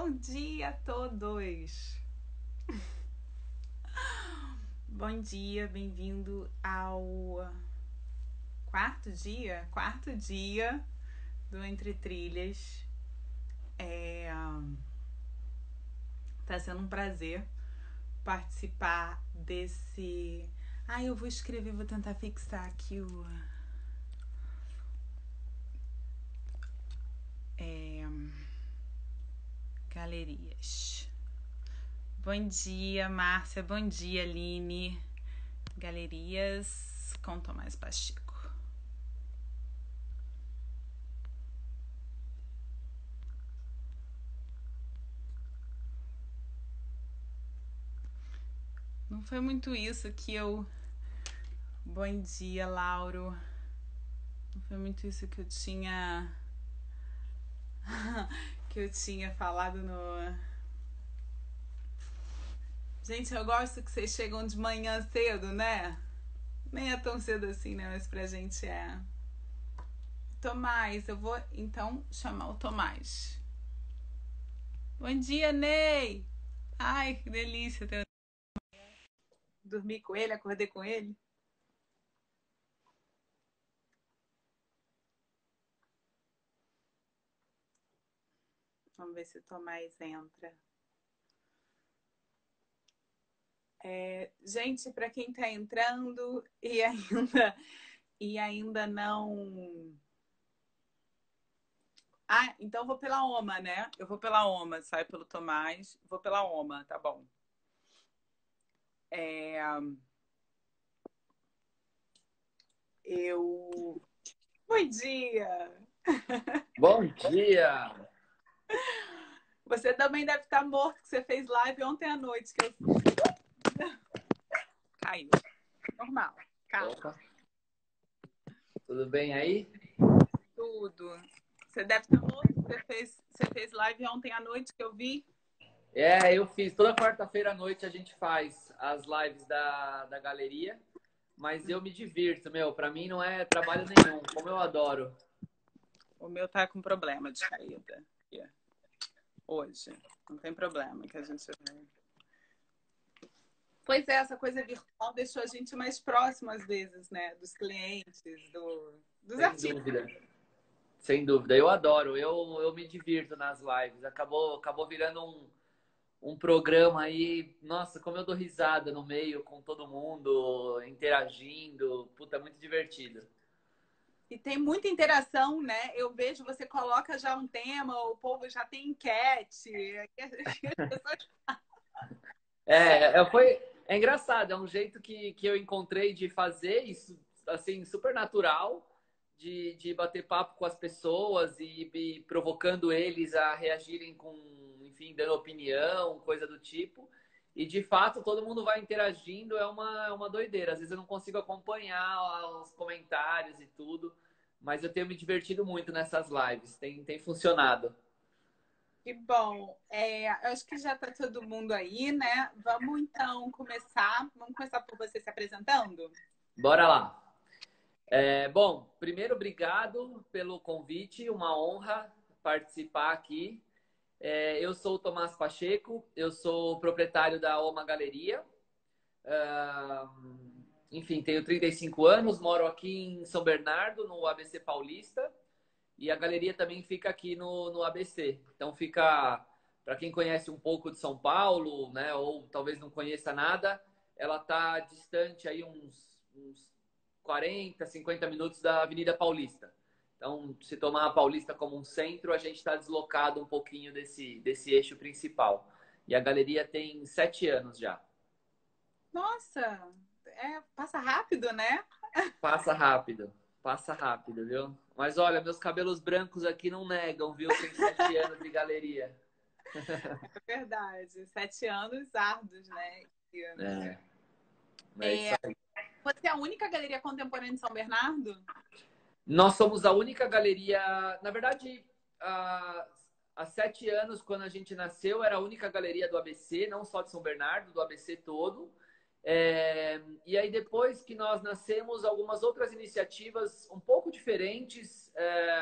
Bom dia a todos! Bom dia, bem-vindo ao quarto dia do Entre Trilhas. Tá sendo um prazer participar desse... eu vou escrever, vou tentar fixar aqui o... Galerias. Bom dia, Márcia. Bom dia, Aline. Galerias com Tomás Pacheco. Não foi muito isso que eu... Bom dia, Lauro. Não foi muito isso que eu tinha... que eu tinha falado no... Gente, eu gosto que vocês chegam de manhã cedo, né? Nem é tão cedo assim, né? Mas pra gente é... Tomás, eu vou então chamar o Tomás. Bom dia, Ney! Ai, que delícia ter... Dormi com ele, acordei com ele. Vamos ver se o Tomás entra. Gente, para quem está entrando e ainda não... então eu vou pela OMA, né? Eu vou pela OMA, sai pelo Tomás, vou pela OMA, tá bom. Bom dia! Bom dia! Você também deve estar morto, que você fez live ontem à noite. Que eu... Caiu. Normal. Calma. Opa. Tudo bem aí? Tudo. Você deve estar morto. Você fez live ontem à noite que eu vi. Eu fiz. Toda quarta-feira à noite a gente faz as lives da galeria, mas eu me divirto, meu. Pra mim não é trabalho nenhum, como eu adoro. O meu tá com problema de caída. Hoje. Não tem problema que a gente... Pois é, essa coisa virtual deixou a gente mais próximo às vezes, né? Dos clientes, dos artistas. Sem dúvida. Sem dúvida. Eu adoro. Eu me divirto nas lives. Acabou virando um programa aí. Nossa, como eu dou risada no meio com todo mundo, interagindo. Puta, é muito divertido. E tem muita interação, né? Eu vejo, você coloca já um tema, o povo já tem enquete. É engraçado, é um jeito que eu encontrei de fazer isso, assim, super natural, de bater papo com as pessoas e provocando eles a reagirem com, enfim, dando opinião, coisa do tipo. E, de fato, todo mundo vai interagindo, é uma doideira. Às vezes eu não consigo acompanhar os comentários e tudo, mas eu tenho me divertido muito nessas lives, tem funcionado. Que bom. Eu acho que já está todo mundo aí, né? Vamos então começar. Vamos começar por você se apresentando? Bora lá. Bom, primeiro, obrigado pelo convite, uma honra participar aqui. Eu sou o Tomás Pacheco, eu sou proprietário da Oma Galeria. Enfim, tenho 35 anos, moro aqui em São Bernardo, no ABC Paulista, e a galeria também fica aqui no ABC. Então fica, para quem conhece um pouco de São Paulo, né, ou talvez não conheça nada, ela está distante aí uns 40, 50 minutos da Avenida Paulista. Então, se tomar a Paulista como um centro, a gente está deslocado um pouquinho desse eixo principal. E a galeria tem 7 anos já. Nossa, passa rápido, né? Passa rápido, viu? Mas olha, meus cabelos brancos aqui não negam, viu? Tem 7 anos de galeria. É verdade. 7 anos árduos, né? É isso aí. Você é a única galeria contemporânea de São Bernardo? Nós somos a única galeria... Na verdade, há 7 anos, quando a gente nasceu, era a única galeria do ABC, não só de São Bernardo, do ABC todo. E aí, depois que nós nascemos, algumas outras iniciativas um pouco diferentes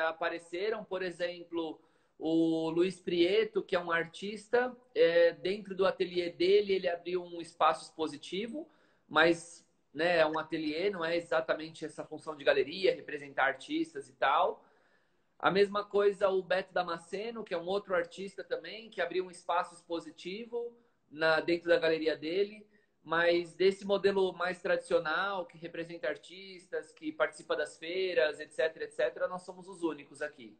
apareceram. Por exemplo, O Luiz Prieto, que é um artista, dentro do ateliê dele, ele abriu um espaço expositivo, mas, né, é um ateliê, não é exatamente essa função de galeria, representar artistas e tal. A mesma coisa o Beto Damasceno, que é um outro artista também, que abriu um espaço expositivo dentro da galeria dele, mas desse modelo mais tradicional, que representa artistas, que participa das feiras, etc, etc, nós somos os únicos aqui.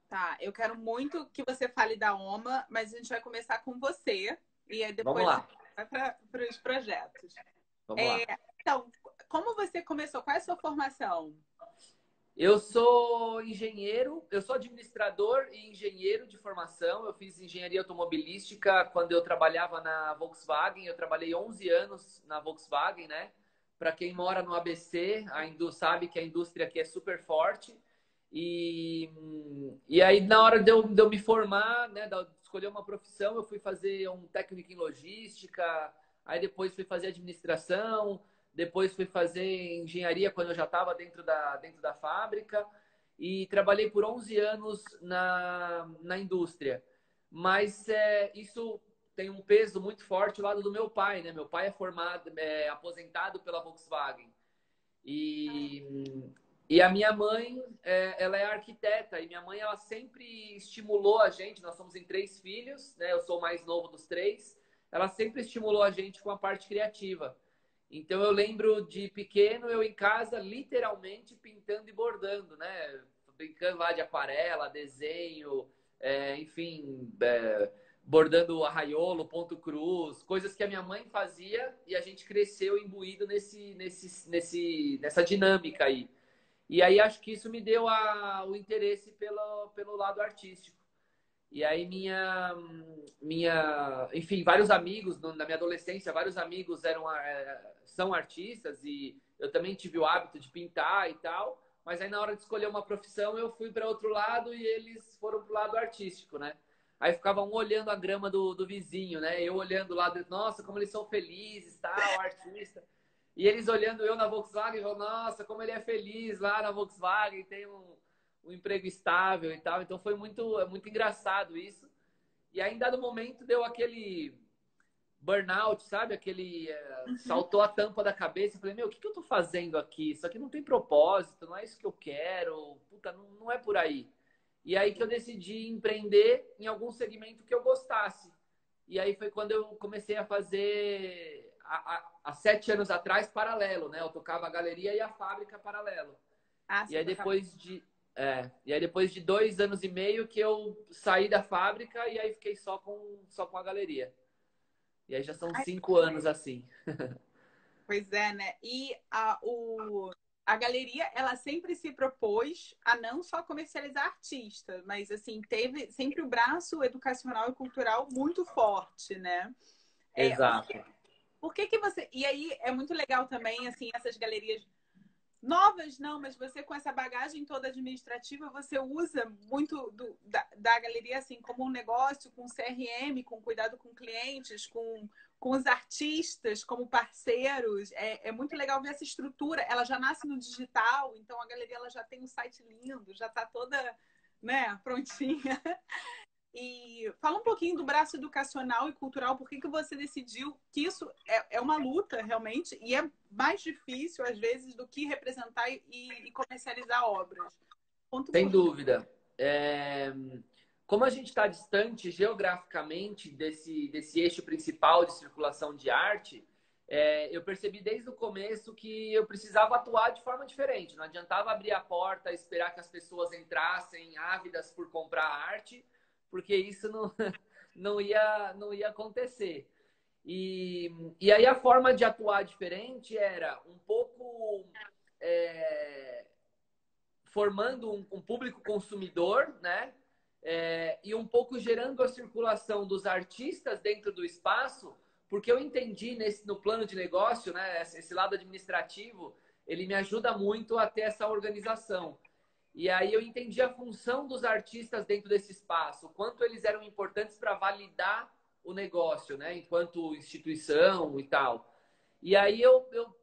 Tá, eu quero muito que você fale da OMA, mas a gente vai começar com você e aí Vamos depois a lá, gente vai para os projetos. vamos lá. Então, como você começou? Qual é a sua formação? Eu sou engenheiro, eu sou administrador e engenheiro de formação. Eu fiz engenharia automobilística quando eu trabalhava na Volkswagen. Eu trabalhei 11 anos na Volkswagen, né? Para quem mora no ABC, sabe que a indústria aqui é super forte. E aí, na hora de eu me formar, né, de escolher uma profissão, eu fui fazer um técnico em logística, aí depois fui fazer administração, depois fui fazer engenharia quando eu já estava dentro da fábrica e trabalhei por 11 anos na indústria. Mas isso tem um peso muito forte ao lado do meu pai, né? Meu pai é formado, aposentado pela Volkswagen. E a minha mãe, ela é arquiteta, e minha mãe, ela sempre estimulou a gente, nós somos em 3 filhos, né? Eu sou o mais novo dos 3, ela sempre estimulou a gente com a parte criativa. Então eu lembro de pequeno, eu em casa, literalmente pintando e bordando, né? Brincando lá de aquarela, desenho, enfim, bordando arraiolo, ponto cruz, coisas que a minha mãe fazia e a gente cresceu imbuído nessa dinâmica aí. E aí acho que isso me deu o interesse pelo lado artístico. E aí enfim, vários amigos na minha adolescência, vários amigos são artistas e eu também tive o hábito de pintar e tal. Mas aí na hora de escolher uma profissão eu fui para outro lado e eles foram para o lado artístico, né? Aí ficava um olhando a grama do vizinho, né? Eu olhando lá, nossa, como eles são felizes, tal, artista. E eles olhando eu na Volkswagen, falando, nossa, como ele é feliz lá na Volkswagen, tem um emprego estável e tal. Então foi muito engraçado isso. E aí, em dado momento, deu aquele burnout, sabe? Uhum. Saltou a tampa da cabeça. Eu falei, meu, o que eu tô fazendo aqui? Isso aqui não tem propósito, não é isso que eu quero. Puta, não é por aí. E aí que eu decidi empreender em algum segmento que eu gostasse. E aí foi quando eu comecei a fazer, há 7 anos atrás, paralelo, né? Eu tocava a galeria e a fábrica paralelo. Ah, E você aí tocava. depois de 2 anos e meio que eu saí da fábrica e aí fiquei só com a galeria. E aí já são Ai, 5 anos assim. pois é, né? E a galeria, ela sempre se propôs a não só comercializar artista, mas assim, teve sempre o braço educacional e cultural muito forte, né? Por Exato. que, por que que você... E aí é muito legal também, assim, essas galerias novas, não, mas você com essa bagagem toda administrativa, você usa muito da galeria assim como um negócio, com CRM, com cuidado com clientes, com os artistas como parceiros. É muito legal ver essa estrutura. Ela já nasce no digital, então a galeria ela já tem um site lindo, já está toda, né, prontinha. E fala um pouquinho do braço educacional e cultural, por que que você decidiu que isso é uma luta realmente e é mais difícil às vezes do que representar e comercializar obras. Conta um Sem pouquinho. dúvida. Como a gente está distante geograficamente desse eixo principal de circulação de arte, eu percebi desde o começo que eu precisava atuar de forma diferente. Não adiantava abrir a porta, esperar que as pessoas entrassem ávidas por comprar arte, porque isso não ia acontecer. E aí a forma de atuar diferente era um pouco é, formando um público consumidor, né? E um pouco gerando a circulação dos artistas dentro do espaço, porque eu entendi no plano de negócio, né? Esse lado administrativo, ele me ajuda muito a ter essa organização. E aí eu entendi a função dos artistas dentro desse espaço, o quanto eles eram importantes para validar o negócio, né? Enquanto instituição e tal. E aí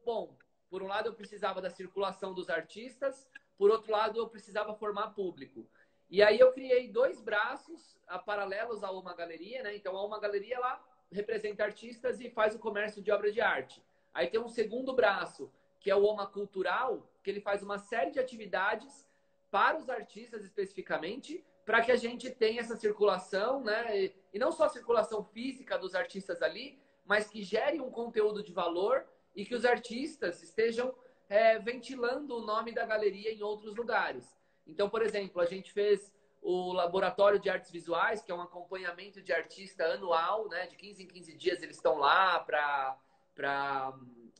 bom, por um lado eu precisava da circulação dos artistas, por outro lado eu precisava formar público. E aí eu criei dois braços paralelos à Oma Galeria, né? Então a Oma Galeria, ela representa artistas e faz o comércio de obra de arte. Aí tem um segundo braço, que é o Oma Cultural, que ele faz uma série de atividades para os artistas especificamente, para que a gente tenha essa circulação, né? E não só a circulação física dos artistas ali, mas que gere um conteúdo de valor e que os artistas estejam ventilando o nome da galeria em outros lugares. Então, por exemplo, a gente fez o Laboratório de Artes Visuais, que é um acompanhamento de artista anual, né? De 15 em 15 dias eles estão lá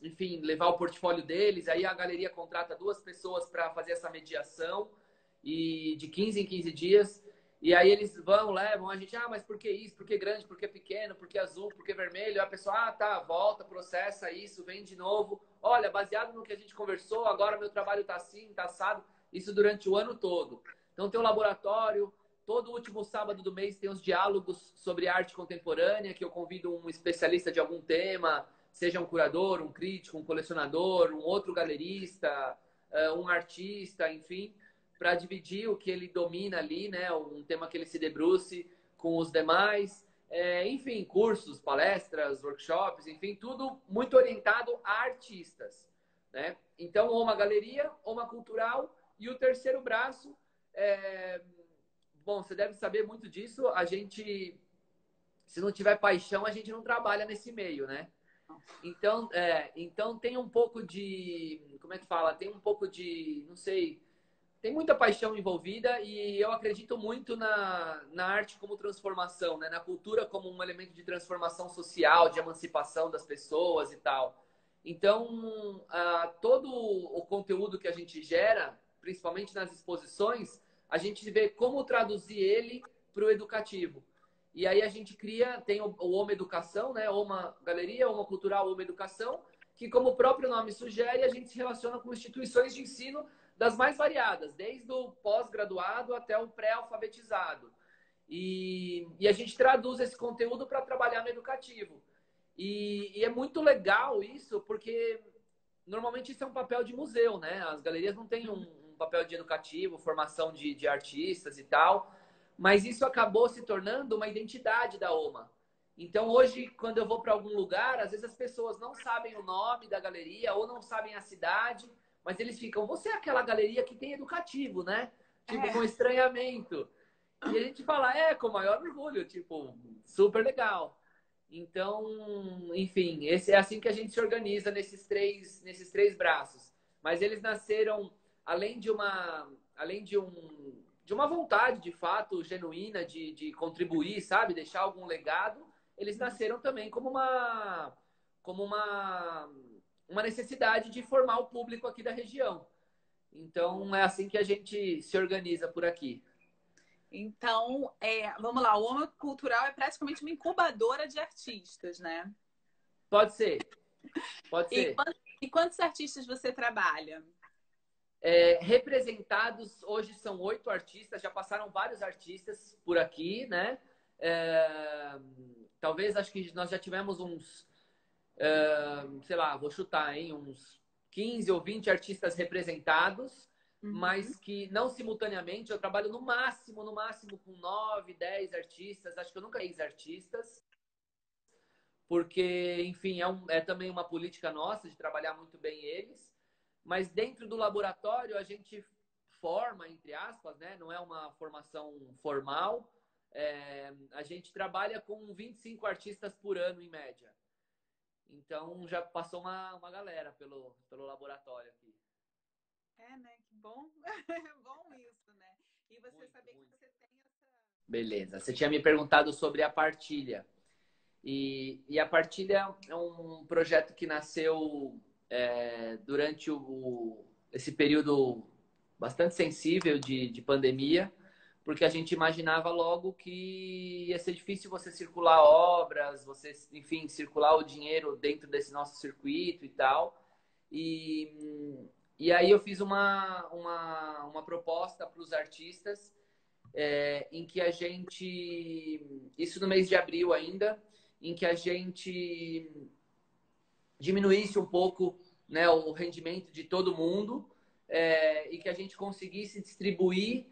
enfim, levar o portfólio deles. Aí a galeria contrata 2 pessoas para fazer essa mediação e de 15 em 15 dias. E aí eles vão, levam a gente, mas por que isso? Por que grande? Por que pequeno? Por que azul? Por que vermelho? E a pessoa, tá, volta, processa isso, vem de novo. Olha, baseado no que a gente conversou, agora meu trabalho tá assim, tá assado. Isso durante o ano todo. Então tem o laboratório, todo último sábado do mês tem os diálogos sobre arte contemporânea, que eu convido um especialista de algum tema, seja um curador, um crítico, um colecionador, um outro galerista, um artista, enfim, para dividir o que ele domina ali, né? Um tema que ele se debruce com os demais. Enfim, cursos, palestras, workshops, enfim, tudo muito orientado a artistas, né? Então, uma galeria, uma cultural e o terceiro braço, bom, você deve saber muito disso, a gente, se não tiver paixão, a gente não trabalha nesse meio, né? Então tem um pouco de, como é que fala? Tem um pouco de, não sei, tem muita paixão envolvida e eu acredito muito na arte como transformação, né? Na cultura como um elemento de transformação social, de emancipação das pessoas e tal. Então, todo o conteúdo que a gente gera, principalmente nas exposições, a gente vê como traduzir ele para o educativo. E aí a gente cria, tem o Oma Educação, né? Oma Galeria, Oma Cultural, Oma Educação, que como o próprio nome sugere, a gente se relaciona com instituições de ensino das mais variadas, desde o pós-graduado até o pré-alfabetizado. E a gente traduz esse conteúdo para trabalhar no educativo. E é muito legal isso, porque normalmente isso é um papel de museu, né? As galerias não têm um papel de educativo, formação de artistas e tal, mas isso acabou se tornando uma identidade da OMA. Então, hoje, quando eu vou para algum lugar, às vezes as pessoas não sabem o nome da galeria ou não sabem a cidade, mas eles ficam, você é aquela galeria que tem educativo, né? Tipo, com estranhamento. E a gente fala, com o maior orgulho, tipo, super legal. Então, enfim, é assim que a gente se organiza nesses três braços. Mas eles nasceram, além de uma vontade, de fato, genuína de contribuir, sabe? Deixar algum legado, eles nasceram também como uma necessidade de formar o público aqui da região. Então, é assim que a gente se organiza por aqui. Então, vamos lá, o Oma Cultural é praticamente uma incubadora de artistas, né? Pode ser, pode ser. E quantos artistas você trabalha? Representados, hoje são 8 artistas, já passaram vários artistas por aqui, né? Talvez, acho que nós já tivemos uns, sei lá, vou chutar, hein? Uns 15 ou 20 artistas representados, mas que não simultaneamente. Eu trabalho no máximo com 9, 10 artistas. Acho que eu nunca fiz artistas, porque, enfim, é também uma política nossa de trabalhar muito bem eles. Mas dentro do laboratório a gente forma, entre aspas, né? Não é uma formação formal. A gente trabalha com 25 artistas por ano, em média. Então, já passou uma galera pelo laboratório aqui. Né? Que bom. É bom isso, né? E você saber que você tem essa... Beleza. Você tinha me perguntado sobre a partilha. E a partilha é um projeto que nasceu durante esse período bastante sensível de pandemia, porque a gente imaginava logo que ia ser difícil você circular obras, você, enfim, circular o dinheiro dentro desse nosso circuito e tal. E aí eu fiz uma proposta para os artistas em que a gente, isso no mês de abril ainda, em que a gente diminuísse um pouco, né, o rendimento de todo mundo e que a gente conseguisse distribuir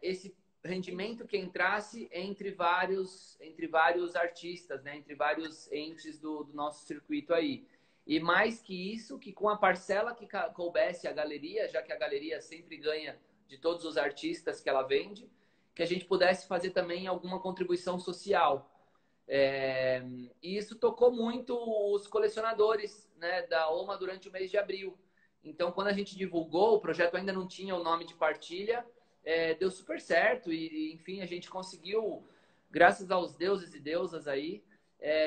esse rendimento que entrasse entre vários artistas, né? Entre vários entes do nosso circuito aí. E mais que isso, que com a parcela que coubesse a galeria, já que a galeria sempre ganha de todos os artistas que ela vende, que a gente pudesse fazer também alguma contribuição social. E isso tocou muito os colecionadores, né, da OMA durante o mês de abril. Então, quando a gente divulgou, o projeto ainda não tinha o nome de partilha, deu super certo e, enfim, a gente conseguiu, graças aos deuses e deusas aí,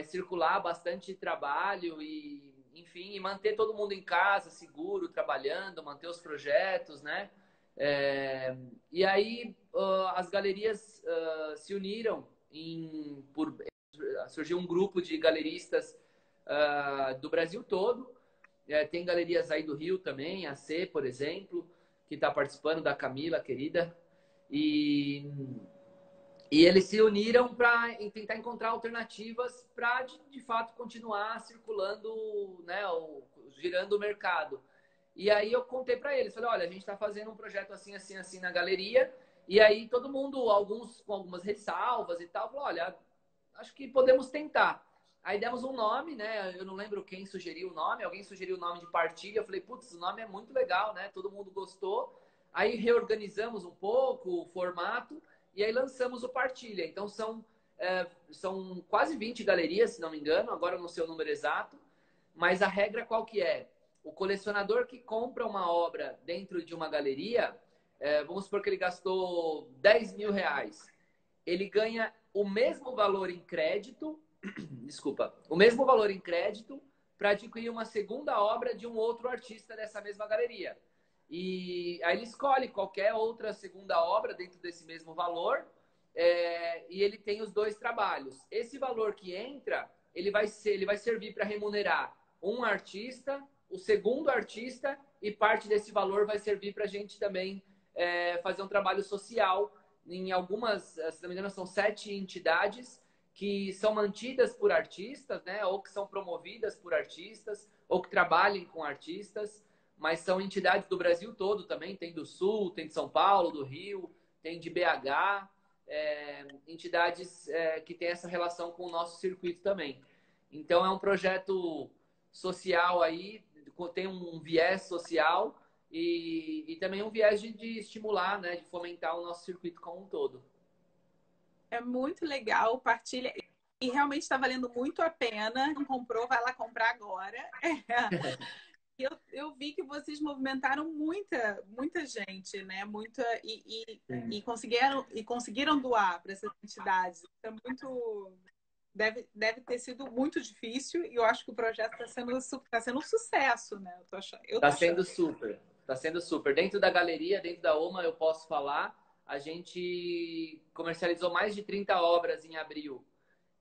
circular bastante trabalho e, enfim, e manter todo mundo em casa, seguro, trabalhando, manter os projetos, né? E aí as galerias se uniram surgiu um grupo de galeristas do Brasil todo. Tem galerias aí do Rio também, a C, por exemplo, que está participando, da Camila, querida. E eles se uniram para tentar encontrar alternativas para, de fato, continuar circulando, né, girando o mercado. E aí eu contei para eles, falei, olha, a gente está fazendo um projeto assim, assim, assim na galeria. E aí todo mundo, alguns com algumas ressalvas e tal, falou, olha, acho que podemos tentar. Aí demos um nome, né? Eu não lembro quem sugeriu o nome. Alguém sugeriu o nome de partilha. Eu falei, putz, o nome é muito legal, né? Todo mundo gostou. Aí reorganizamos um pouco o formato e aí lançamos o partilha. Então são quase 20 galerias, se não me engano. Agora eu não sei o número exato. Mas a regra qual que é? O colecionador que compra uma obra dentro de uma galeria, vamos supor que ele gastou 10 mil reais. Ele ganha o mesmo valor em crédito, desculpa, o mesmo valor em crédito para adquirir uma segunda obra de um outro artista dessa mesma galeria. E aí ele escolhe qualquer outra segunda obra dentro desse mesmo valor, e ele tem os dois trabalhos. Esse valor que entra, ele vai servir para remunerar um artista, o segundo artista, e parte desse valor vai servir para a gente também fazer um trabalho social em algumas, se não me engano, são 7 entidades que são mantidas por artistas, né? Ou que são promovidas por artistas, ou que trabalhem com artistas, mas são entidades do Brasil todo também, tem do Sul, tem de São Paulo, do Rio, tem de BH, entidades que têm essa relação com o nosso circuito também. Então é um projeto social aí, tem um viés social, e também um viés de estimular, né, de fomentar o nosso circuito como um todo. É muito legal, partilha. E realmente está valendo muito a pena. Não comprou, vai lá comprar agora. Eu vi que vocês movimentaram muita gente, né? Conseguiram doar para essas entidades. É muito. Deve ter sido muito difícil e eu acho que o projeto está sendo um sucesso, né? Eu tô Tá achando. sendo super. Tá sendo super. Dentro da galeria, dentro da OMA, eu posso falar, a gente comercializou mais de 30 obras em abril.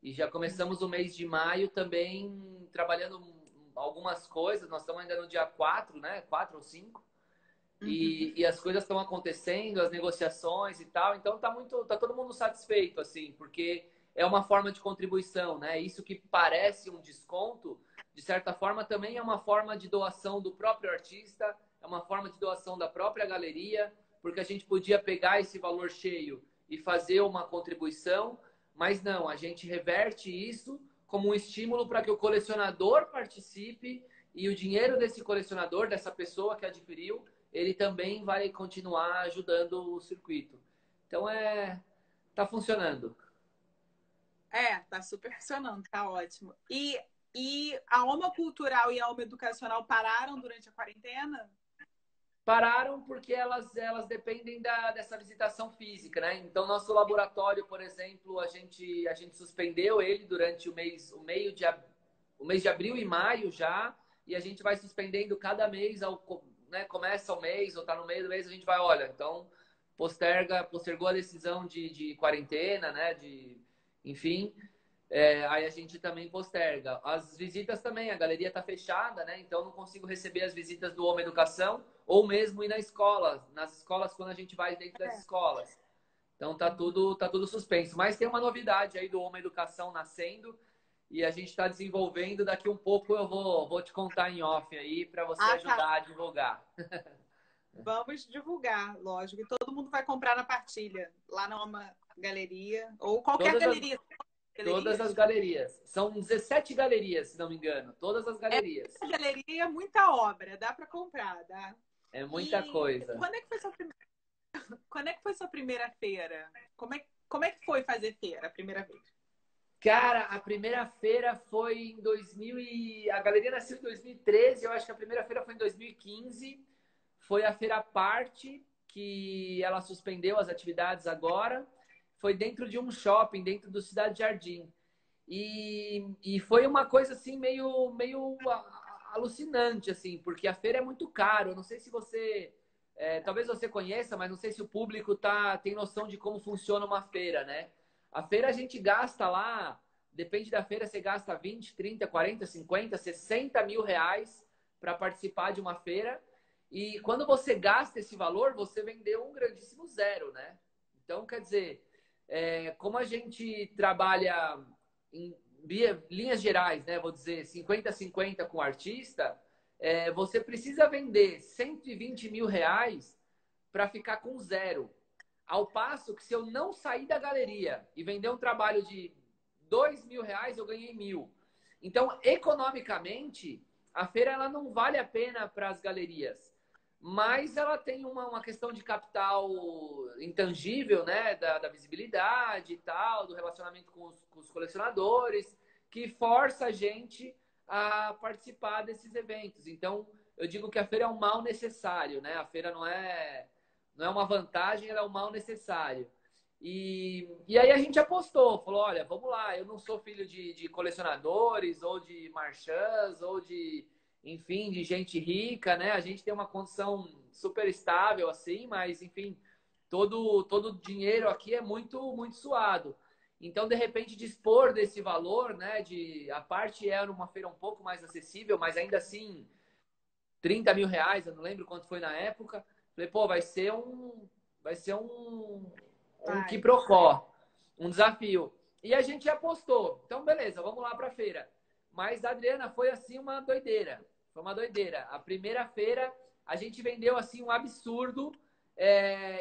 E já começamos o mês de maio também trabalhando algumas coisas. Nós estamos ainda no dia 4, né? 4 ou 5. E as coisas estão acontecendo, as negociações e tal. Então tá todo mundo satisfeito, assim, porque é uma forma de contribuição, né? Isso que parece um desconto, de certa forma, também é uma forma de doação do próprio artista, é uma forma de doação da própria galeria, porque a gente podia pegar esse valor cheio e fazer uma contribuição, mas não, a gente reverte isso como um estímulo para que o colecionador participe e o dinheiro desse colecionador, dessa pessoa que adquiriu, ele também vai continuar ajudando o circuito. Então tá funcionando. Tá super funcionando, tá ótimo. E a Alma Cultural e a Alma Educacional pararam durante a quarentena? Pararam porque elas dependem dessa visitação física, né? Então, nosso laboratório, por exemplo, a gente suspendeu ele durante o mês de abril e maio já, e a gente vai suspendendo cada mês, né? Começa o mês ou tá no meio do mês, a gente vai, olha, então postergou a decisão de quarentena, né? Enfim, aí a gente também posterga. As visitas também, a galeria está fechada, né? Então não consigo receber as visitas do Home Educação ou mesmo ir nas escolas quando a gente vai dentro das escolas. Então tá tudo suspenso. Mas tem uma novidade aí do Home Educação nascendo e a gente está desenvolvendo. Daqui um pouco eu vou te contar em off aí para você ajudar Tá. a divulgar. Vamos divulgar, lógico. E todo mundo vai comprar na partilha, lá numa galeria, ou qualquer Todas as, galeria. todas as Galerias? galerias. São 17 galerias, se não me engano. Todas as É galerias. muita galeria, muita obra, dá para comprar, dá. É muita E coisa. quando é que foi sua primeira feira? Como é que foi fazer feira a primeira vez? Cara, a primeira feira foi em 2000 e... A galeria nasceu em 2013, eu acho que a primeira feira foi em 2015. Foi a Feira Parte, que ela suspendeu as atividades agora. Foi dentro de um shopping, dentro do Cidade Jardim. E foi uma coisa assim meio alucinante, assim, porque a feira é muito caro. Eu não sei se você... talvez você conheça, mas não sei se o público tem noção de como funciona uma feira, né? A feira a gente gasta lá, depende da feira, você gasta 20, 30, 40, 50, 60 mil reais para participar de uma feira. E quando você gasta esse valor, você vendeu um grandíssimo zero, né? Então, quer dizer, como a gente trabalha em linhas gerais, né? Vou dizer 50-50 com o artista, você precisa vender 120 mil reais para ficar com zero. Ao passo que se eu não sair da galeria e vender um trabalho de 2 mil reais, eu ganhei 1.000. Então, economicamente, a feira ela não vale a pena para as galerias. Mas ela tem uma questão de capital intangível, né? Da visibilidade e tal, do relacionamento com os colecionadores, que força a gente a participar desses eventos. Então, eu digo que a feira é um mal necessário, né? A feira não é uma vantagem, ela é um mal necessário. E aí a gente apostou, falou, olha, vamos lá, eu não sou filho de colecionadores, ou de marchands, ou de, enfim, de gente rica, né? A gente tem uma condição super estável, assim, mas, enfim, todo dinheiro aqui é muito suado. Então, de repente, dispor desse valor, né? A parte era uma feira um pouco mais acessível, mas ainda assim, 30 mil reais, eu não lembro quanto foi na época. Falei, pô, vai ser um Vai. quiprocó, um desafio. E a gente apostou. Então, beleza, vamos lá pra feira. Mas, Adriana, foi assim uma doideira. Foi uma doideira. A primeira feira, a gente vendeu assim um absurdo.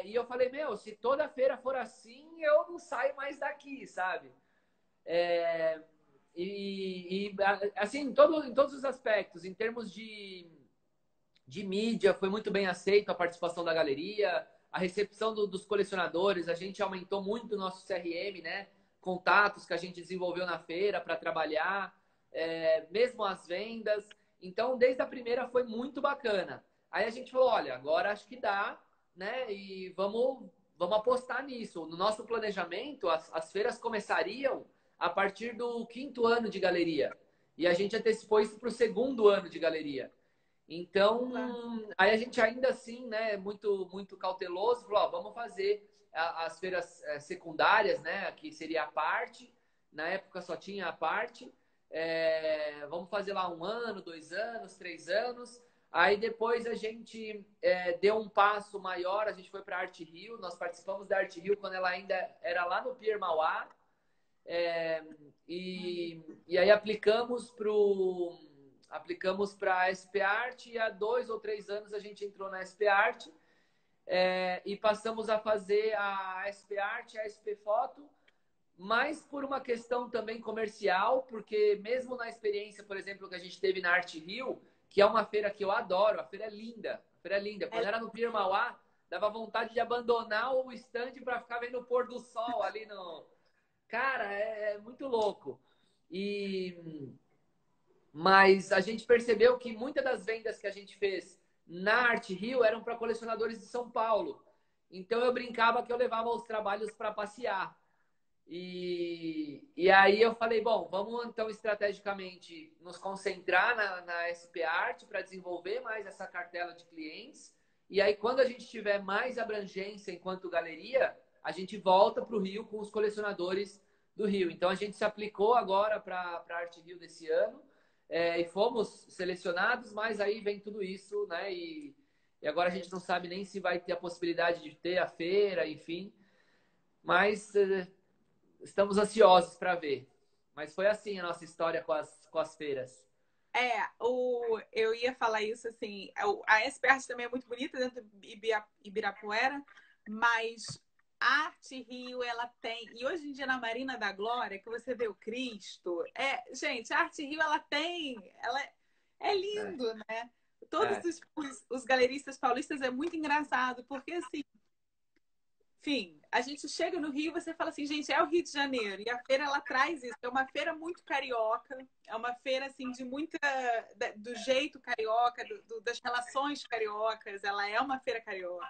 E eu falei, meu, se toda feira for assim, eu não saio mais daqui, sabe? É, assim, em todos os aspectos, em termos de mídia, foi muito bem aceito a participação da galeria, a recepção dos colecionadores, a gente aumentou muito o nosso CRM, né? Contatos que a gente desenvolveu na feira para trabalhar, mesmo as vendas. Então, desde a primeira foi muito bacana. Aí a gente falou, olha, agora acho que dá, né? E vamos apostar nisso. No nosso planejamento, as feiras começariam a partir do 5º ano de galeria. E a gente antecipou isso para o 2º ano de galeria. Claro. Então, aí a gente ainda assim, né, muito cauteloso, falou, ó, vamos fazer as feiras secundárias, né, que seria a parte, na época só tinha a parte, vamos fazer lá 1 ano, 2 anos, 3 anos, aí depois a gente deu um passo maior, a gente foi para a Arte Rio, nós participamos da Arte Rio quando ela ainda era lá no Pier Mauá, é, e aí aplicamos para a SP Art e há 2 ou 3 anos a gente entrou na SP Art e passamos a fazer a SP Art e a SP Foto, mas por uma questão também comercial, porque mesmo na experiência, por exemplo, que a gente teve na Art Rio, que é uma feira que eu adoro, a feira é linda, a feira é linda. Quando era no Pier Mauá, dava vontade de abandonar o stand para ficar vendo o pôr do sol ali no... Cara, é muito louco. Mas a gente percebeu que muitas das vendas que a gente fez na Arte Rio eram para colecionadores de São Paulo. Então eu brincava que eu levava os trabalhos para passear. E aí eu falei, bom, vamos então estrategicamente nos concentrar na SP Art para desenvolver mais essa cartela de clientes. E aí, quando a gente tiver mais abrangência enquanto galeria, a gente volta para o Rio com os colecionadores do Rio. Então a gente se aplicou agora para a Arte Rio desse ano e fomos selecionados, mas aí vem tudo isso, né? E agora a gente não sabe nem se vai ter a possibilidade de ter a feira, enfim. Mas estamos ansiosos para ver. Mas foi assim a nossa história com as feiras. eu ia falar isso assim, a SP também é muito bonita dentro do Ibirapuera, mas a Arte Rio, ela tem, e hoje em dia na Marina da Glória, que você vê o Cristo, gente, a Arte Rio, ela é É, lindo, né? Todos é, os galeristas paulistas é muito engraçado, porque assim, enfim, a gente chega no Rio, você fala assim, gente, é o Rio de Janeiro. E a feira, ela traz isso. É uma feira muito carioca. É uma feira, assim, de muita... Do jeito carioca, das relações cariocas. Ela é uma feira carioca.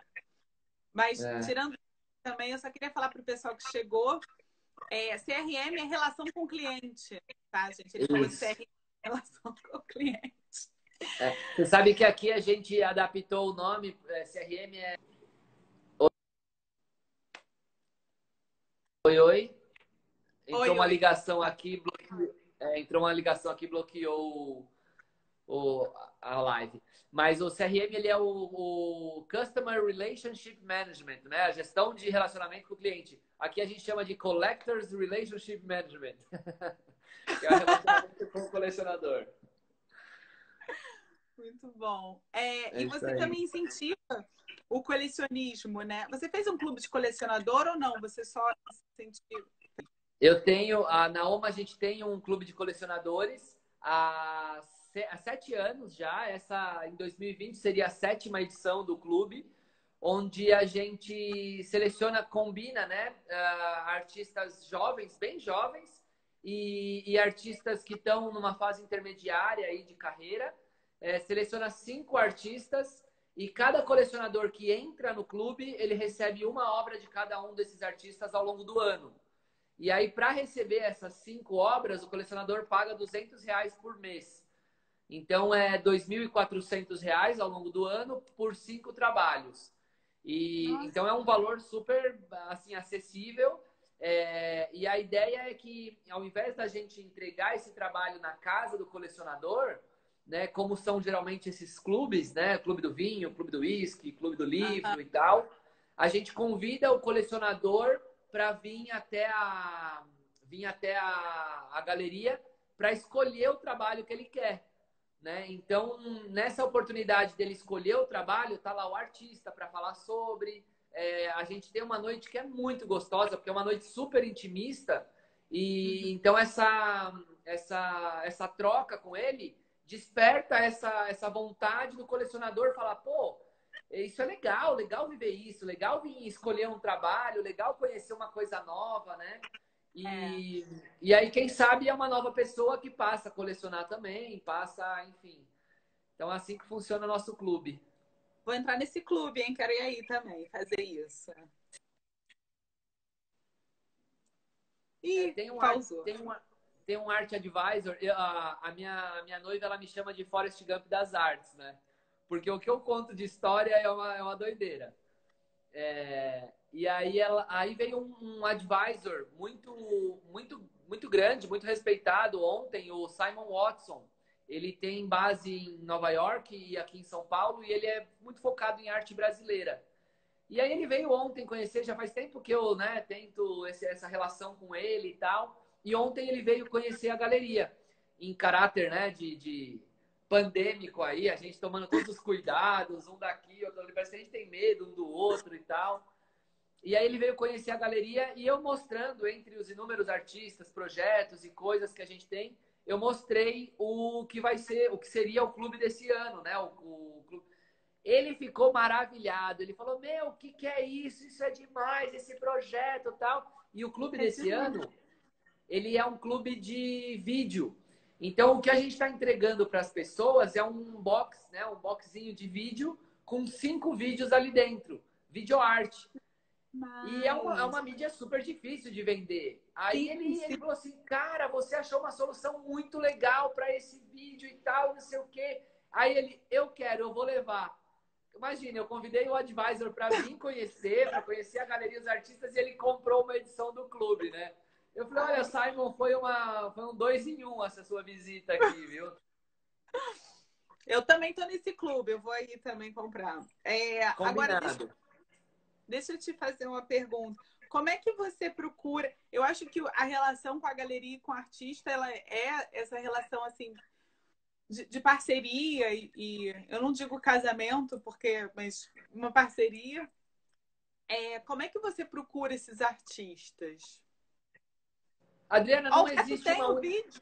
Mas, é. tirando também, eu só queria falar para o pessoal que chegou. CRM é relação com o cliente, tá, gente? Ele falou de Isso. CRM, relação com o cliente. É. Você sabe que aqui a gente adaptou o nome, CRM é Oi, oi. Entrou Oi, uma oi. ligação aqui, entrou uma ligação aqui, bloqueou a live. Mas o CRM ele é o Customer Relationship Management, né? A gestão de relacionamento com o cliente. Aqui a gente chama de Collectors Relationship Management, que é o relacionamento com o colecionador. Muito bom. É E isso você aí. também incentiva o colecionismo, né? Você fez um clube de colecionador ou não? Você só incentiva? Eu tenho, na OMA a gente tem um clube de colecionadores há 7 anos já. Essa em 2020 seria a 7ª edição do clube, onde a gente seleciona, combina, né, artistas jovens, bem jovens, e artistas que estão numa fase intermediária aí de carreira. Seleciona 5 artistas e cada colecionador que entra no clube, ele recebe uma obra de cada um desses artistas ao longo do ano. E aí, para receber essas 5 obras, o colecionador paga R$ 200 por mês. Então, é R$ 2.400 ao longo do ano por 5 trabalhos. E Nossa, então é um valor super assim acessível. E a ideia é que, ao invés da gente entregar esse trabalho na casa do colecionador, né, como são geralmente esses clubes, né, Clube do Vinho, Clube do Whisky, Clube do aham, Livro e tal, a gente convida o colecionador para vir até a galeria para escolher o trabalho que ele quer, né? Então, nessa oportunidade dele escolher o trabalho, tá lá o artista para falar sobre. A gente tem uma noite que é muito gostosa, porque é uma noite super intimista. E uhum. então essa troca com ele desperta essa vontade do colecionador falar, pô, isso é legal, legal viver isso, legal vir escolher um trabalho, legal conhecer uma coisa nova, né? É. E aí, quem sabe, é uma nova pessoa que passa a colecionar também, passa, enfim. Então, é assim que funciona o nosso clube. Vou entrar nesse clube, hein? Quero ir aí também, fazer isso. Ih, Tem um art, pausou. tem um art advisor. A minha noiva, ela me chama de Forrest Gump das artes, né? Porque o que eu conto de história é uma doideira. E aí veio um advisor muito grande, muito respeitado ontem, o Simon Watson. Ele tem base em Nova York e aqui em São Paulo e ele é muito focado em arte brasileira. E aí ele veio ontem conhecer, já faz tempo que eu, né, tento essa relação com ele e tal. E ontem ele veio conhecer a galeria em caráter, né, de pandêmico aí, a gente tomando todos os cuidados, um daqui, outro ali, parece que a gente tem medo um do outro e tal. E aí ele veio conhecer a galeria e eu mostrando, entre os inúmeros artistas, projetos e coisas que a gente tem, eu mostrei o que vai ser, o que seria o clube desse ano, né? O clube. Ele ficou maravilhado. Ele falou: Meu, o que é isso? Isso é demais, esse projeto tal. E o clube É desse demais. ano, ele é um clube de vídeo. Então, o que a gente está entregando para as pessoas é um box, né? Um boxinho de vídeo com 5 vídeos ali dentro. Videoarte. E é uma Mas, mídia super difícil de vender. Aí sim, ele sim. falou assim, cara, você achou uma solução muito legal para esse vídeo e tal, não sei o quê. Aí ele, eu vou levar. Imagina, eu convidei o advisor para vir conhecer, para conhecer a galeria dos artistas e ele comprou uma edição do clube, né? Eu falei, olha, Ai, Simon, foi um 2 em 1 essa sua visita aqui, viu? eu também tô nesse clube, eu vou aí também comprar. Agora, Combinado. deixa eu te fazer uma pergunta. Como é que você procura? Eu acho que a relação com a galeria e com o artista, ela é essa relação assim de parceria e eu não digo casamento, mas uma parceria. Como é que você procura esses artistas? Adriana, Ó, não o Beto existe tem uma o única. vídeo.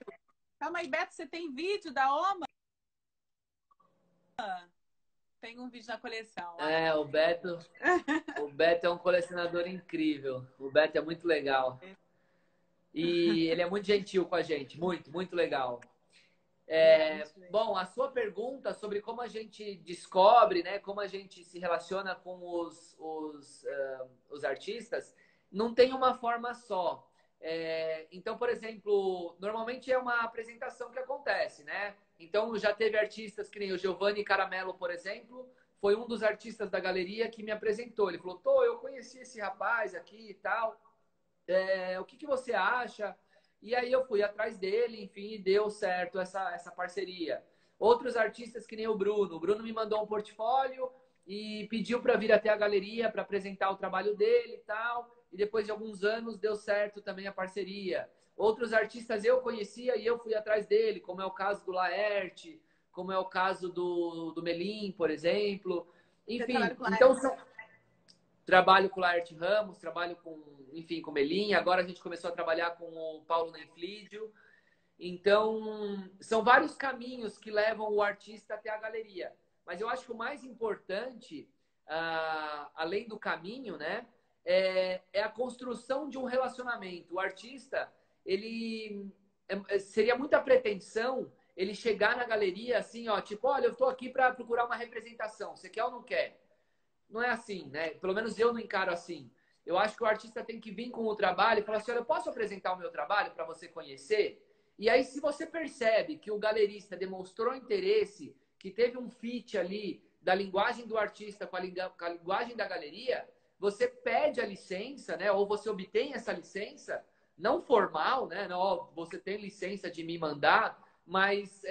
Calma aí, Beto, você tem vídeo da Oma? Tem um vídeo na coleção. É, o Beto é um colecionador incrível. O Beto é muito legal. E ele é muito gentil com a gente, muito, muito legal. Bom, a sua pergunta sobre como a gente descobre, né, como a gente se relaciona com os artistas, não tem uma forma só. Então, por exemplo, normalmente é uma apresentação que acontece, né? Então, já teve artistas que nem o Giovanni Caramelo, por exemplo, foi um dos artistas da galeria que me apresentou. Ele falou: Tô, eu conheci esse rapaz aqui e tal. O que você acha? E aí eu fui atrás dele, enfim, e deu certo essa parceria. Outros artistas que nem o Bruno. O Bruno me mandou um portfólio e pediu para vir até a galeria para apresentar o trabalho dele e tal. E depois de alguns anos deu certo também a parceria. Outros artistas eu conhecia e eu fui atrás dele, como é o caso do Laerte, como é o caso do Melim, por exemplo. Você Enfim, trabalha com então arte? trabalho com o Laerte Ramos, trabalho com, enfim, com o Melim. Agora a gente começou a trabalhar com o Paulo Nenflídio. Então, são vários caminhos que levam o artista até a galeria. Mas eu acho que o mais importante, além do caminho, né, é a construção de um relacionamento. O artista, ele seria muita pretensão ele chegar na galeria assim, ó, tipo, olha, eu estou aqui para procurar uma representação. Você quer ou não quer? Não é assim, né? Pelo menos eu não encaro assim. Eu acho que o artista tem que vir com o trabalho e falar assim: olha, eu posso apresentar o meu trabalho para você conhecer? E aí, se você percebe que o galerista demonstrou interesse, que teve um fit ali da linguagem do artista com a linguagem da galeria, você pede a licença, né? Ou você obtém essa licença, não formal, né? Não, ó, você tem licença de me mandar, mas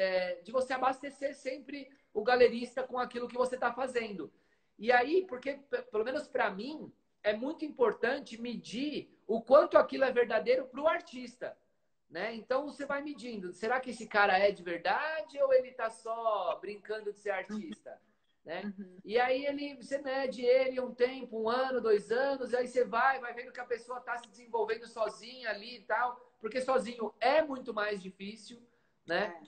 de você abastecer sempre o galerista com aquilo que você está fazendo. E aí, porque, pelo menos para mim, é muito importante medir o quanto aquilo é verdadeiro para o artista. Né? Então você vai medindo. Será que esse cara é de verdade ou ele está só brincando de ser artista? Né? Uhum. E aí você mede ele um tempo, 1 ano, 2 anos, e aí você vai vendo que a pessoa está se desenvolvendo sozinha ali e tal, porque sozinho é muito mais difícil, né?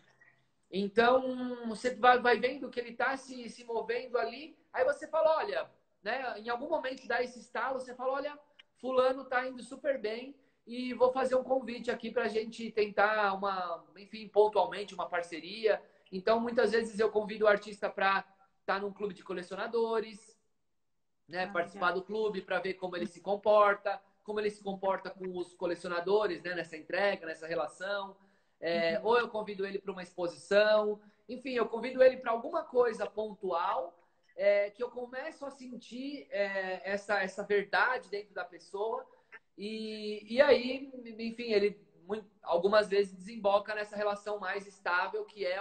Então, você vai vendo que ele está se movendo ali, aí você fala, olha, né, em algum momento dá esse estalo, você fala, olha, fulano está indo super bem e vou fazer um convite aqui para a gente tentar enfim, pontualmente uma parceria. Então, muitas vezes eu convido o artista para estar num clube de colecionadores, né, participar Legal. do clube para ver como ele se comporta, como ele se comporta com os colecionadores, né, nessa entrega, nessa relação. Ou eu convido ele para uma exposição, enfim, eu convido ele para alguma coisa pontual que eu começo a sentir essa verdade dentro da pessoa e aí, enfim, ele algumas vezes desemboca nessa relação mais estável que é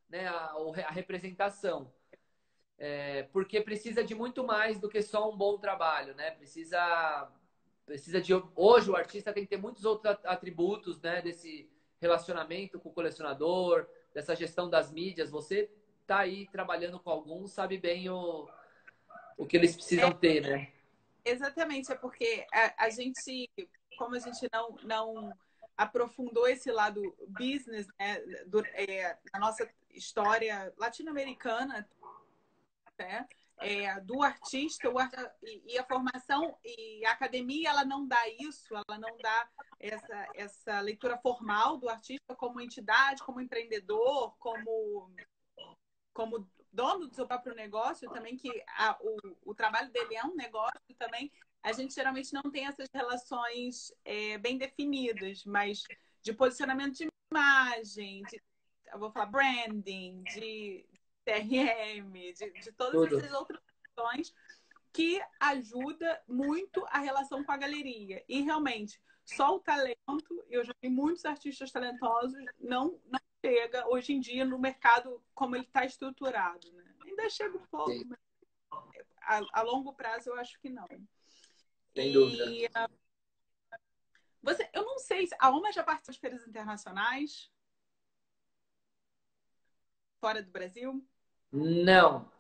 né, a representação. Porque precisa de muito mais do que só um bom trabalho, né? Precisa de hoje o artista tem que ter muitos outros atributos, né? Desse relacionamento com o colecionador, dessa gestão das mídias. Você tá aí trabalhando com alguns, sabe bem o que eles precisam ter, né? Exatamente, é porque a gente, como a gente não aprofundou esse lado business, né, na nossa história latino-americana, né, do artista, e a formação e a academia, ela não dá isso, ela não dá essa leitura formal do artista como entidade, como empreendedor, como dono do seu próprio negócio também, que o trabalho dele é um negócio também, a gente geralmente não tem essas relações bem definidas, mas de posicionamento de imagem, eu vou falar branding, de CRM, de todas Tudo. essas outras questões que ajuda muito a relação com a galeria. E realmente, só o talento, eu já vi muitos artistas talentosos, não chega hoje em dia no mercado como ele está estruturado. Né? Ainda chega um pouco, Sim, mas a longo prazo eu acho que não. sem dúvida. E eu não sei se a OMA já participou de feiras internacionais. fora do Brasil? Não,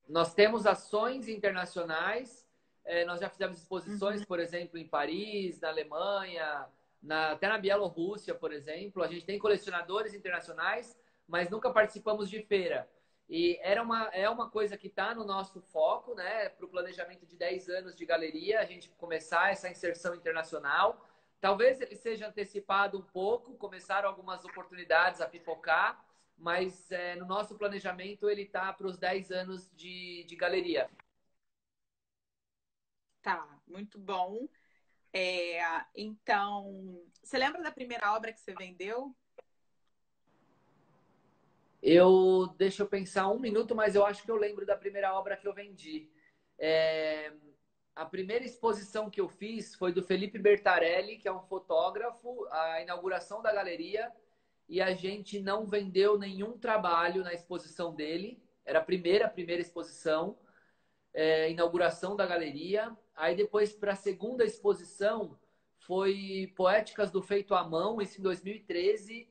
nós temos ações internacionais, nós já fizemos exposições, Uhum. por exemplo, em Paris, na Alemanha, até na Bielorrússia, por exemplo. A gente tem colecionadores internacionais, mas nunca participamos de feira. E é uma coisa que está no nosso foco, né, para o planejamento de 10 anos de galeria, a gente começar essa inserção internacional. Talvez ele seja antecipado um pouco, começaram algumas oportunidades a pipocar, mas no nosso planejamento ele está para os 10 anos de galeria. Tá, muito bom. Então, você lembra da primeira obra que você vendeu? Deixa eu pensar um minuto, mas eu acho que eu lembro da primeira obra que eu vendi. É, a primeira exposição que eu fiz foi do Felipe Bertarelli, que é um fotógrafo, a inauguração da galeria, e a gente não vendeu nenhum trabalho na exposição dele. Era a primeira exposição, inauguração da galeria. Aí depois, para a segunda exposição, foi Poéticas do Feito à Mão, isso em 2013.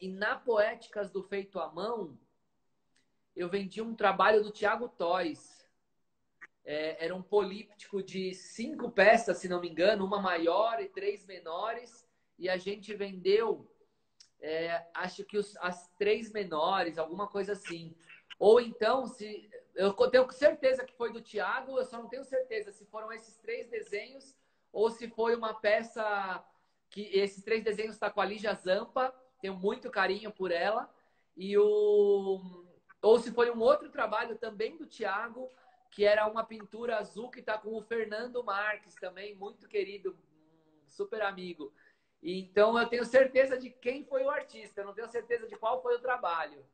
E na Poéticas do Feito à Mão, eu vendi um trabalho do Tiago Toys. Era um políptico de 5 peças, se não me engano, uma maior e 3 menores. E a gente vendeu, acho que as 3 menores, alguma coisa assim. Ou então, se eu tenho certeza que foi do Tiago, eu só não tenho certeza se foram esses 3 desenhos ou se foi uma peça que esses 3 desenhos está com a Lígia Zampa, tenho muito carinho por ela, ou se foi um outro trabalho também do Tiago, que era uma pintura azul que está com o Fernando Marques, também muito querido, um super amigo. Então eu tenho certeza de quem foi o artista, eu não tenho certeza de qual foi o trabalho.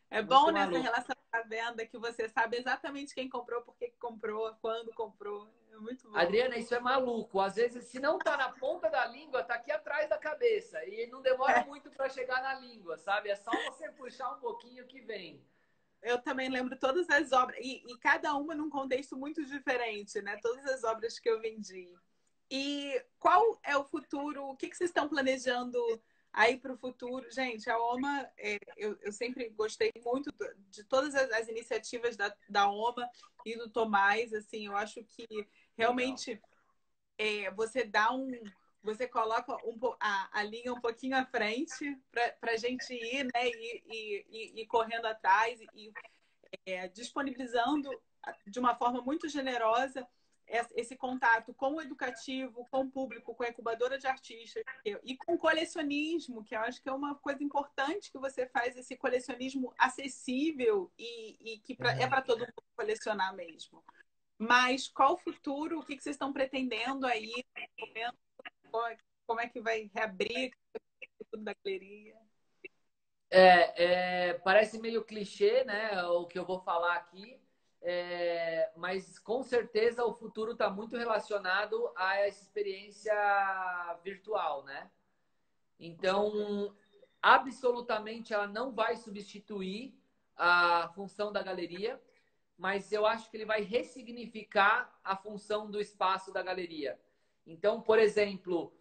É bom Muito nessa maluco. relação da venda que você sabe exatamente quem comprou, por que comprou, quando comprou. É muito bom. Adriana, isso é maluco. Às vezes, se não tá na ponta da língua, tá aqui atrás da cabeça. E não demora muito para chegar na língua, sabe? É só você puxar um pouquinho que vem. Eu também lembro todas as obras, e cada uma num contexto muito diferente, né? Todas as obras que eu vendi. E qual é o futuro? O que vocês estão planejando aí para o futuro? Gente, a OMA, eu sempre gostei muito de todas as iniciativas da OMA e do Tomás. Assim, eu acho que Legal. realmente você dá você coloca a linha um pouquinho à frente para a gente ir, né, e correndo atrás e disponibilizando de uma forma muito generosa esse contato com o educativo, com o público, com a incubadora de artistas e com o colecionismo, que eu acho que é uma coisa importante que você faz, esse colecionismo acessível e que é para todo mundo colecionar mesmo. Mas qual o futuro? O que vocês estão pretendendo aí? Como é que vai reabrir tudo da galeria? Parece meio clichê, né? O que eu vou falar aqui, mas com certeza o futuro está muito relacionado a essa experiência virtual, né? Então, absolutamente ela não vai substituir a função da galeria, mas eu acho que ele vai ressignificar a função do espaço da galeria. Então, por exemplo,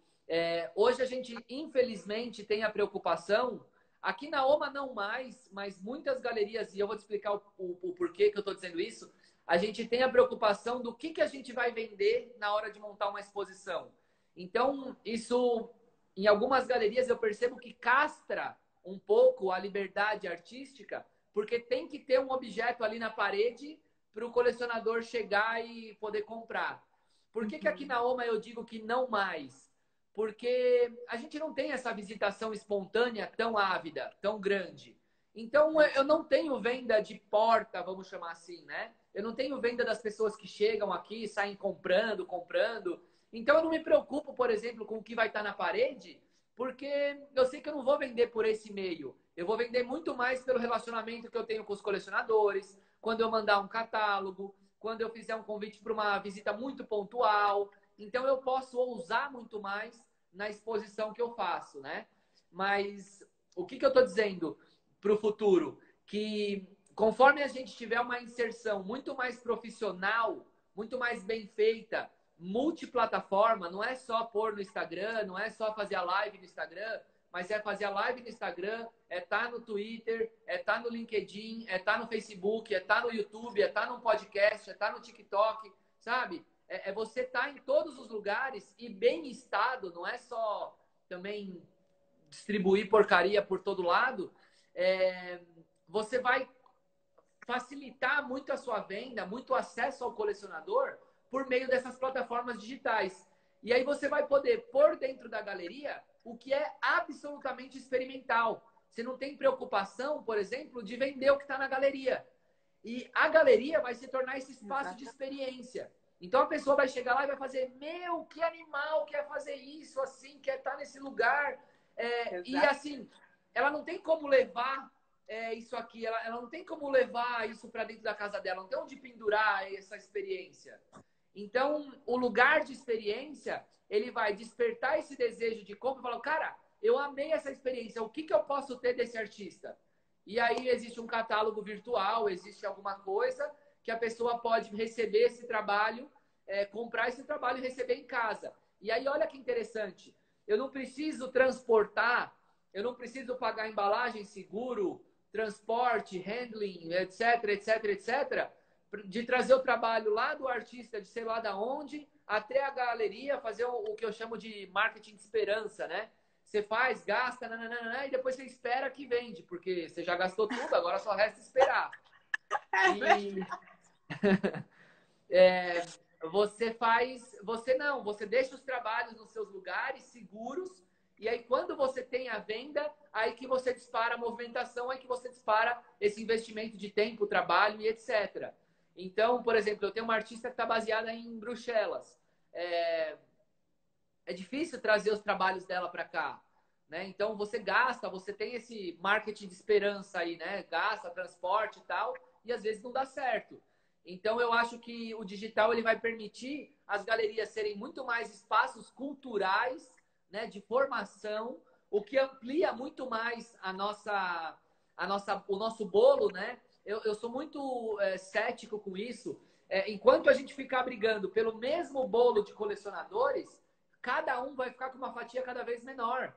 hoje a gente, infelizmente, tem a preocupação, aqui na OMA não mais, mas muitas galerias, e eu vou te explicar o porquê que eu estou dizendo isso, a gente tem a preocupação do que a gente vai vender na hora de montar uma exposição. Então, isso, em algumas galerias, eu percebo que castra um pouco a liberdade artística, porque tem que ter um objeto ali na parede para o colecionador chegar e poder comprar. Por que aqui na OMA eu digo que não mais? Porque a gente não tem essa visitação espontânea tão ávida, tão grande. Então eu não tenho venda de porta, vamos chamar assim, né? Eu não tenho venda das pessoas que chegam aqui e saem comprando, comprando. Então eu não me preocupo, por exemplo, com o que vai estar na parede, porque eu sei que eu não vou vender por esse meio. Eu vou vender muito mais pelo relacionamento que eu tenho com os colecionadores, quando eu mandar um catálogo, quando eu fizer um convite para uma visita muito pontual. Então eu posso ousar muito mais na exposição que eu faço, né? Mas o que eu estou dizendo para o futuro? Que conforme a gente tiver uma inserção muito mais profissional, muito mais bem feita, multiplataforma, não é só pôr no Instagram, não é só fazer a live no Instagram, mas é fazer a live no Instagram, é estar no Twitter, é estar no LinkedIn, é estar no Facebook, é estar no YouTube, é estar no podcast, é estar no TikTok, sabe? É você estar em todos os lugares e bem estado, não é só também distribuir porcaria por todo lado. Você vai facilitar muito a sua venda, muito acesso ao colecionador por meio dessas plataformas digitais. E aí você vai poder pôr dentro da galeria o que é absolutamente experimental. Você não tem preocupação, por exemplo, de vender o que está na galeria. E a galeria vai se tornar esse espaço de experiência. Então a pessoa vai chegar lá e vai fazer, meu, que animal quer fazer isso, assim, quer estar nesse lugar. E assim, ela não tem como levar isso aqui, ela não tem como levar isso para dentro da casa dela, não tem onde pendurar essa experiência. Então, o lugar de experiência, ele vai despertar esse desejo de compra e falar, cara, eu amei essa experiência, o que eu posso ter desse artista? E aí existe um catálogo virtual, existe alguma coisa que a pessoa pode receber esse trabalho, comprar esse trabalho e receber em casa. E aí, olha que interessante, eu não preciso transportar, eu não preciso pagar embalagem, seguro, transporte, handling, etc, etc, etc, de trazer o trabalho lá do artista, de sei lá da onde, até a galeria, fazer o que eu chamo de marketing de esperança, né? Você faz, gasta, nananana, e depois você espera que vende, porque você já gastou tudo, agora só resta esperar. E você deixa os trabalhos nos seus lugares seguros, e aí quando você tem a venda, aí que você dispara a movimentação, aí que você dispara esse investimento de tempo, trabalho e etc. Então, por exemplo, eu tenho uma artista que está baseada em Bruxelas. É difícil trazer os trabalhos dela para cá, né? Então você tem esse marketing de esperança aí, né? Gasta, transporte e tal, e às vezes não dá certo. Então eu acho que o digital ele vai permitir as galerias serem muito mais espaços culturais, né? De formação, o que amplia muito mais o nosso bolo, né? Eu sou muito cético com isso. Enquanto a gente ficar brigando pelo mesmo bolo de colecionadores, cada um vai ficar com uma fatia cada vez menor.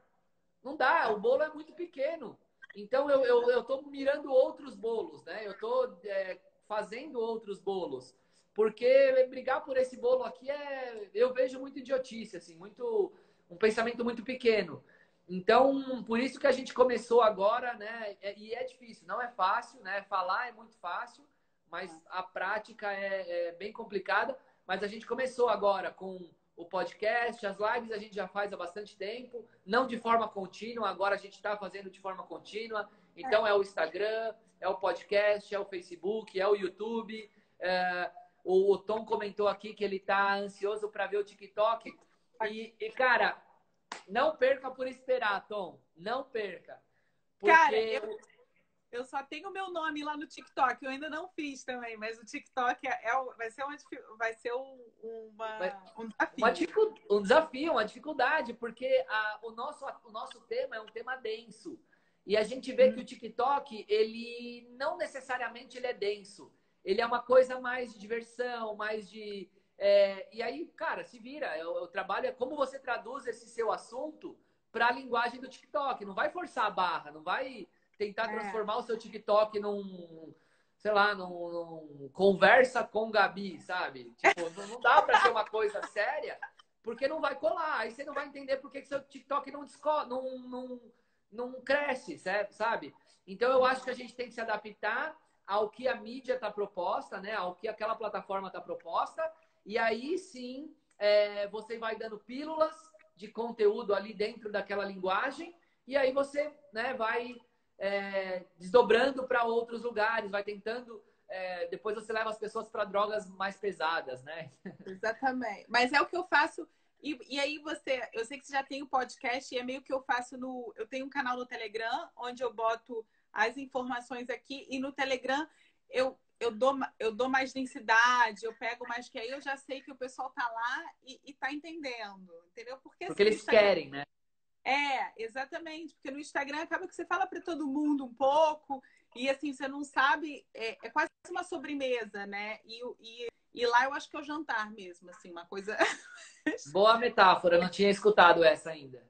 Não dá, o bolo é muito pequeno. Então eu tô mirando outros bolos, né? Eu tô fazendo outros bolos. Porque brigar por esse bolo aqui eu vejo muito idiotice, assim, um pensamento muito pequeno. Então, por isso que a gente começou agora, né? E é difícil, não é fácil, né? Falar é muito fácil, mas a prática é bem complicada. Mas a gente começou agora com o podcast, as lives a gente já faz há bastante tempo, não de forma contínua, agora a gente está fazendo de forma contínua. Então é o Instagram, é o podcast, é o Facebook, é o YouTube. O Tom comentou aqui que ele está ansioso para ver o TikTok. Cara, não perca por esperar, Tom. Não perca. Porque... Cara, eu só tenho o meu nome lá no TikTok. Eu ainda não fiz também, mas o TikTok vai ser um desafio, uma dificuldade, porque o nosso tema é um tema denso. E a gente vê que o TikTok, ele não necessariamente ele é denso. Ele é uma coisa mais de diversão, mais de... e aí, cara, se vira. O trabalho é como você traduz esse seu assunto para a linguagem do TikTok. Não vai forçar a barra, não vai tentar transformar o seu TikTok num conversa com Gabi, sabe? Tipo, não dá para ser uma coisa séria, porque não vai colar. Aí você não vai entender por que seu TikTok não cresce, sabe? Então eu acho que a gente tem que se adaptar ao que a mídia está proposta, né? Ao que aquela plataforma está proposta. E aí sim, você vai dando pílulas de conteúdo ali dentro daquela linguagem. E aí você, né, vai desdobrando para outros lugares, vai tentando. Depois você leva as pessoas para drogas mais pesadas, né? Exatamente. Mas é o que eu faço. E aí eu sei que você já tem o podcast e é meio que eu faço eu tenho um canal no Telegram onde eu boto as informações aqui e no Telegram eu dou mais densidade, eu pego mais que aí eu já sei que o pessoal tá lá e tá entendendo, entendeu? Porque assim, eles querem, né? Exatamente, porque no Instagram acaba que você fala para todo mundo um pouco e assim, você não sabe, é quase uma sobremesa, né? E lá eu acho que é o jantar mesmo, assim, uma coisa... Boa metáfora, eu não tinha escutado essa ainda.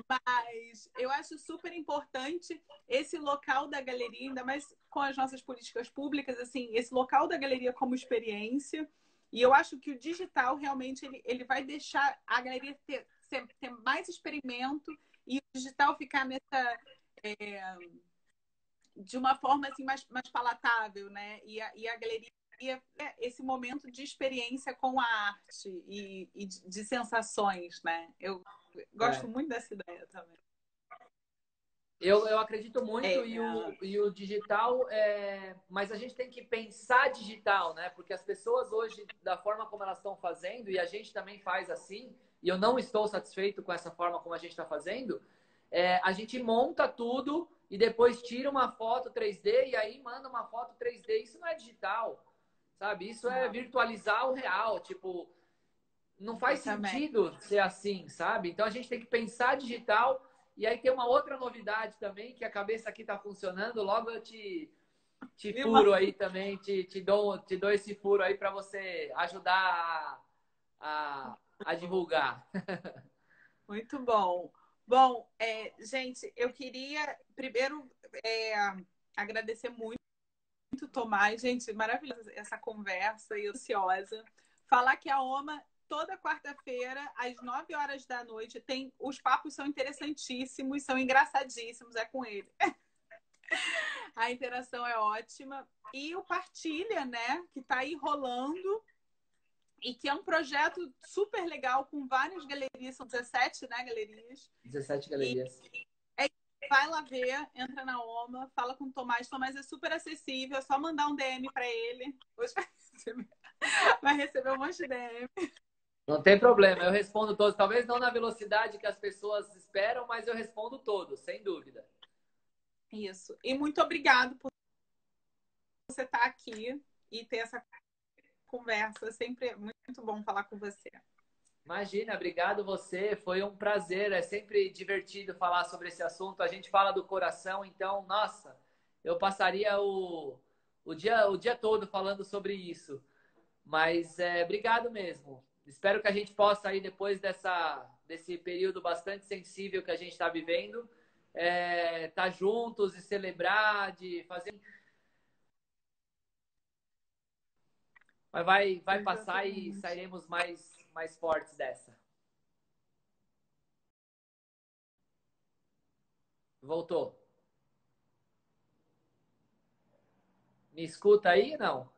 Mas eu acho super importante esse local da galeria, ainda mais com as nossas políticas públicas, assim, esse local da galeria como experiência. E eu acho que o digital realmente ele vai deixar a galeria ter mais experimento e o digital ficar nessa de uma forma assim mais palatável, né? E a galeria é esse momento de experiência com a arte e de sensações, né? Eu gosto É. muito dessa ideia também. Eu acredito É, muito e o digital, mas a gente tem que pensar digital, né? Porque as pessoas hoje, da forma como elas estão fazendo, e a gente também faz assim, e eu não estou satisfeito com essa forma como a gente está fazendo, a gente monta tudo e depois tira uma foto 3D e aí manda uma foto 3D. Isso não é digital, sabe? Isso é não, virtualizar o real. Tipo, não faz exatamente. sentido ser assim, sabe? Então a gente tem que pensar digital. E aí tem uma outra novidade também, que a cabeça aqui tá funcionando. Logo eu te furo aí também, te dou esse furo aí para você ajudar a divulgar. Muito bom. Bom, gente, eu queria primeiro agradecer muito, Tomás. Gente, maravilhosa essa conversa e ansiosa. Falar que a OMA, toda quarta-feira, às 9 horas da noite, tem. Os papos são interessantíssimos, são engraçadíssimos, é com ele. A interação é ótima. E o Partilha, né, que está aí rolando e que é um projeto super legal com várias galerias, são 17, né, galerias. 17 E galerias. vai lá ver, entra na OMA, fala com o Tomás. Tomás é super acessível, é só mandar um DM para ele. Hoje vai receber um monte de DM. Não tem problema, eu respondo todos. Talvez não na velocidade que as pessoas esperam, mas eu respondo todos, sem dúvida. Isso. E muito obrigado por você estar aqui e ter essa conversa. Sempre é muito bom falar com você. Imagina, obrigado você. Foi um prazer. É sempre divertido falar sobre esse assunto. A gente fala do coração, então, nossa, eu passaria o dia todo falando sobre isso. Mas obrigado mesmo. Espero que a gente possa aí, depois desse período bastante sensível que a gente está vivendo, tá juntos e celebrar, de fazer. Mas vai passar e Exatamente. sairemos mais fortes dessa. Voltou. Me escuta aí? Não?